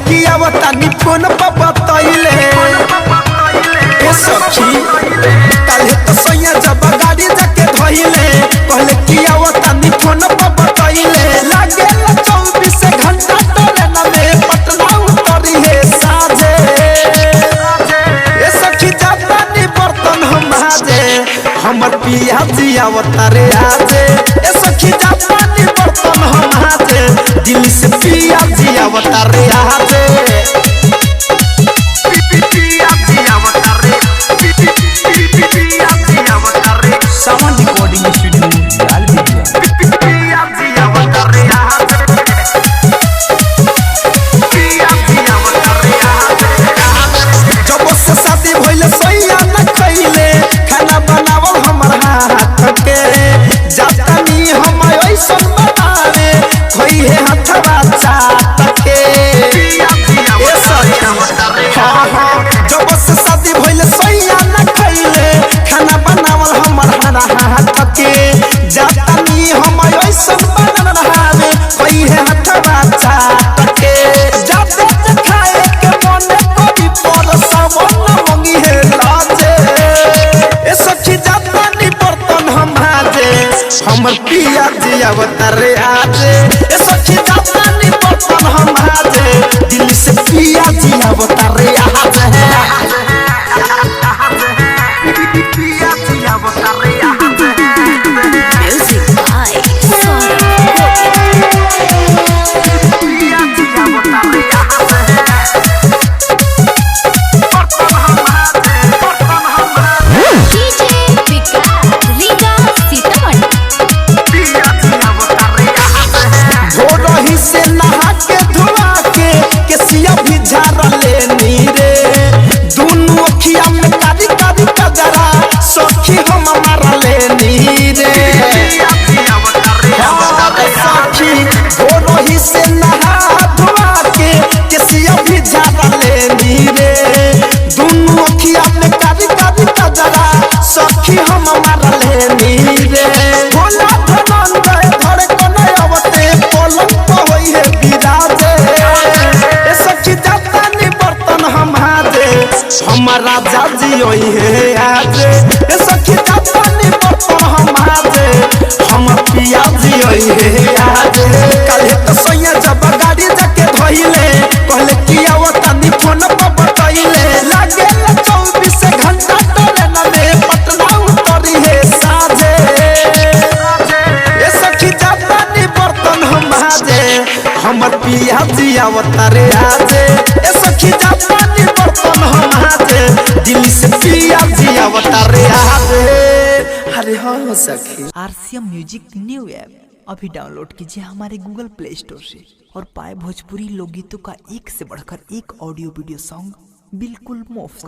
कि आवतानी फोन पर बतैले ए सखी काले तो सैया जब गाड़ी जाके धइले कहले कि आवतानी फोन पर बतैले लागे 24 घंटा ट्रेन में पटना उतरी है साजे ए सखी जातानी बर्तन हम हाजे हमर पिया जी अवतारे आजे ए सखी जातानी बर्तन हम हाजे दिल्ली से पिया जी अवतारे आजे पिया जी अवतारे पिया जी अवतारे साउंड रिकॉर्डिंग स्टूडियो लालबिया पिया जी अवतारे आजे पिया जी अवतारे आजे जब से शादी भइले सैया न कइले खाना बनावल हमर हाथ के जातानी हम ऐसन बतावे खोई है हथवा चाट के ए सैया हां हां जब से शादी भइले सैया न कइले खाना बनावल हमर हाथ के जातानी हम ऐसन बनावे खोई है हथवा चाट के जाते खाए के मन कोई पर सावन मंगी है लाजे ए सखी जातानी बर्तन हम हाजे हमर पिया जी अवतारे आजे ए सखी जातानी बर्तन हम हाजे दिल्ली से पिया जी अवतारे आजे पिया जी अवतारे आजे Music by Sora पिया जी अवतारे आजे बर्तन हम हाजे DJ विकास रीगा सीतामढ़ी भोरही से नहा के धुआ के केसिया भी झाड़ लेनी रे दुनु अखिया में कारी कारी कजरा सखी हम मार लेनी रे सखी भोरही से नहा धुआ के केसिया भी झाड़ लेनी रे दुनु अखिया में कारी कारी कजरा सखी हम मार लेनी रे भोला धनंद धड़े कने अवते पलंग पे होई है बिराजे ए सखी जातानी बर्तन हम हाजे हमर राजा जी होई है आजे ए सखी जातानी बर्तन हम हाजे हमर पिया जी होई है आजे काले तो सैया जब गाड़ी जाके धइले कहले कि आवतानी फोन पर बतैले लागे 24 घंटा ट्रेन में पटना उतरी है साजे ए सखी जातानी बर्तन हम हाजे हमर पिया जी अवतारे आजे ए सखी जातानी बर्तन हम हाजे दिल्ली से पिया जी अवतारे आजे अरे हाँ सखी आरसीएम म्यूजिक न्यू ऐप अभी डाउनलोड कीजिए हमारे गूगल प्ले स्टोर से और पाए भोजपुरी लोकगीतों का एक से बढ़कर एक ऑडियो वीडियो सॉन्ग बिल्कुल मुफ्त।